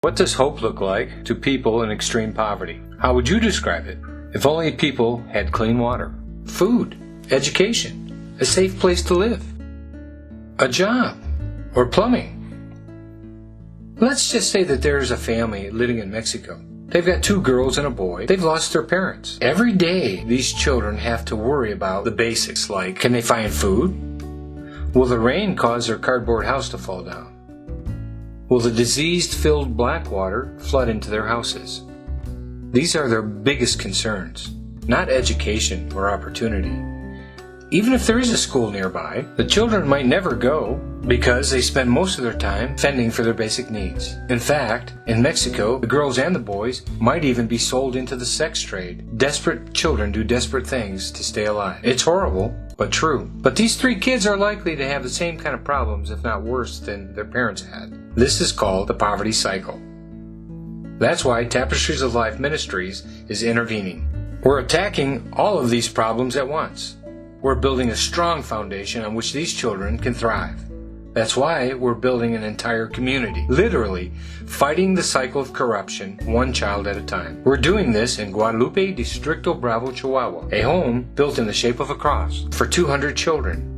What does hope look like to people in extreme poverty? How would you describe it? If only people had clean water, food, education, a safe place to live, a job, or plumbing. Let's just say that there is a family living in Mexico. They've got 2 girls and a boy. They've lost their parents. Every day, these children have to worry about the basics like, can they find food? Will the rain cause their cardboard house to fall down? Will the disease-filled black water flood into their houses? These are their biggest concerns, not education or opportunity. Even if there is a school nearby, the children might never go because they spend most of their time fending for their basic needs. In fact, in Mexico, the girls and the boys might even be sold into the sex trade. Desperate children do desperate things to stay alive. It's horrible, but true. But these 3 kids are likely to have the same kind of problems, if not worse, than their parents had. This is called the poverty cycle. That's why Tapestries of Life Ministries is intervening. We're attacking all of these problems at once. We're building a strong foundation on which these children can thrive. That's why we're building an entire community, literally fighting the cycle of corruption one child at a time. We're doing this in Guadalupe, Distrito Bravo, Chihuahua, a home built in the shape of a cross for 200 children.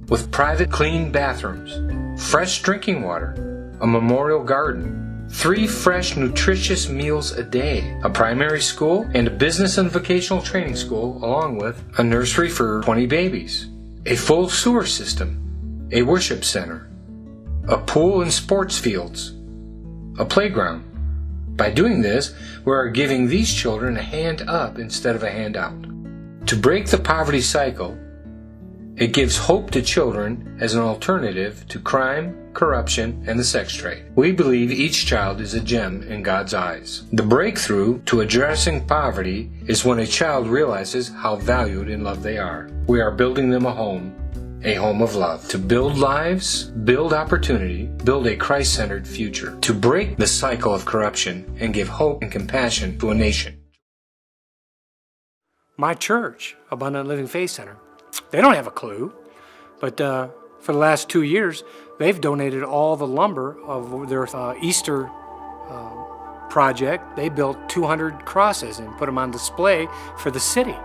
With private clean bathrooms, fresh drinking water, a memorial garden, 3 fresh, nutritious meals a day, a primary school, and a business and vocational training school, along with a nursery for 20 babies, a full sewer system, a worship center, a pool and sports fields, a playground. By doing this, we are giving these children a hand up instead of a handout. To break the poverty cycle, it gives hope to children as an alternative to crime, corruption, and the sex trade. We believe each child is a gem in God's eyes. The breakthrough to addressing poverty is when a child realizes how valued and loved they are. We are building them a home of love. To build lives, build opportunity, build a Christ-centered future. To break the cycle of corruption and give hope and compassion to a nation. My church, Abundant Living Faith Center, they don't have a clue, but for the last 2 years, they've donated all the lumber of their Easter project. They built 200 crosses and put them on display for the city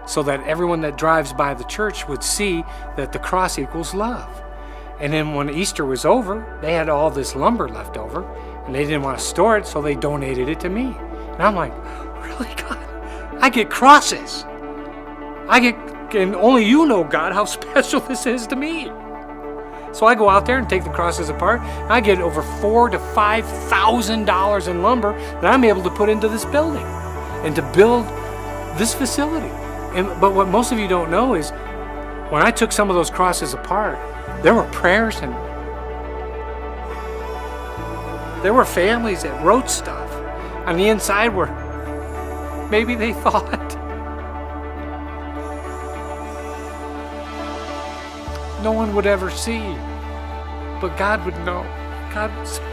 so that everyone that drives by the church would see that the cross equals love. And then when Easter was over, they had all this lumber left over, and they didn't want to store it, so they donated it to me. And I'm like, really, God? I get crosses. And only you know, God, how special this is to me. So I go out there and take the crosses apart. And I get over $4,000 to $5,000 in lumber that I'm able to put into this building and to build this facility. But what most of you don't know is when I took some of those crosses apart, there were prayers and there were families that wrote stuff on the inside where maybe they thought no one would ever see, but God would know. God would say,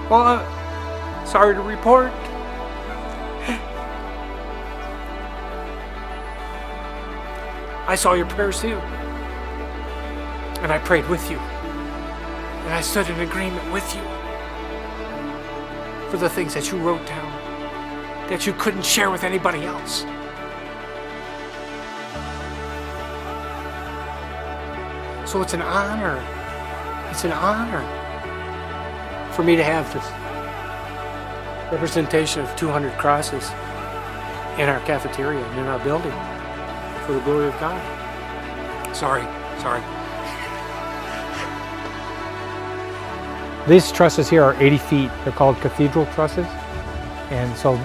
well, sorry to report, I saw your prayers too, and I prayed with you, and I stood in agreement with you for the things that you wrote down that you couldn't share with anybody else. So it's an honor for me to have this representation of 200 crosses in our cafeteria and in our building for the glory of God. Sorry. These trusses here are 80 feet. They're called cathedral trusses. And so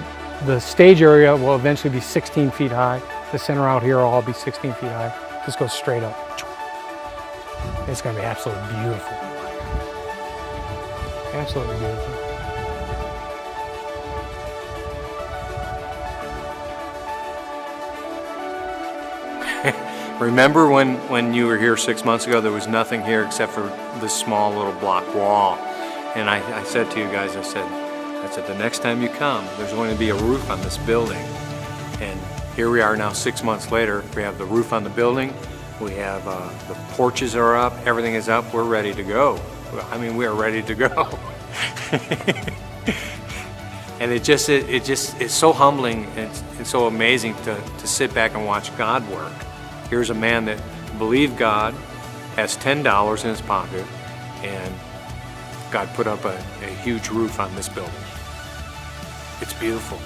the stage area will eventually be 16 feet high. The center out here will all be 16 feet high. Just goes straight up. It's going to be absolutely beautiful. Absolutely beautiful. Remember when you were here 6 months ago, there was nothing here except for this small little block wall. And I said to you guys, I said, the next time you come, there's going to be a roof on this building. And here we are now 6 months later. We have the roof on the building. We have the porches are up, everything is up, we're ready to go. I mean, we are ready to go. And it's so humbling and so amazing to sit back and watch God work. Here's a man that believed God, has $10 in his pocket, and God put up a huge roof on this building. It's beautiful.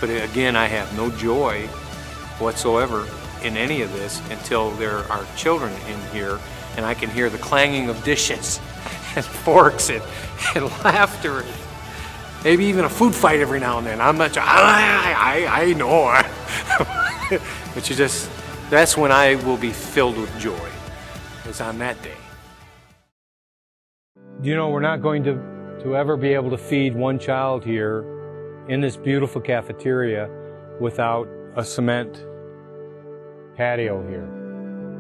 But again, I have no joy whatsoever in any of this until there are children in here and I can hear the clanging of dishes and forks and laughter and maybe even a food fight every now and then. I'm not sure. I know. But that's when I will be filled with joy. It's on that day. You know, we're not going to ever be able to feed one child here in this beautiful cafeteria without a cement patio here.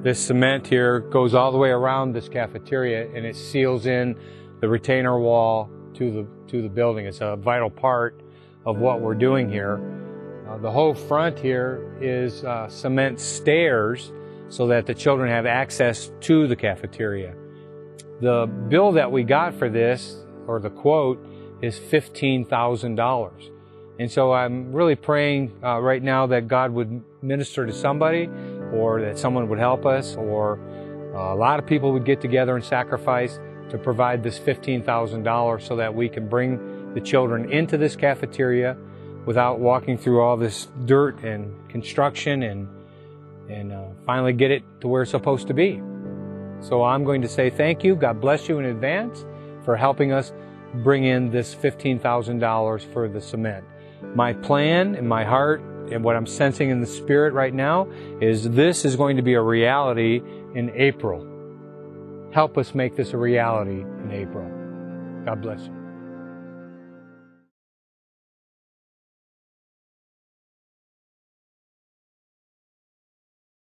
This cement here goes all the way around this cafeteria and it seals in the retainer wall to the building. It's a vital part of what we're doing here. The whole front here is cement stairs so that the children have access to the cafeteria. The bill that we got for this, or the quote, is $15,000. And so I'm really praying right now that God would minister to somebody, or that someone would help us, or a lot of people would get together and sacrifice to provide this $15,000 so that we can bring the children into this cafeteria without walking through all this dirt and construction and finally get it to where it's supposed to be. So I'm going to say thank you. God bless you in advance for helping us bring in this $15,000 for the cement. My plan in my heart and what I'm sensing in the Spirit right now is this is going to be a reality in April. Help us make this a reality in April. God bless you.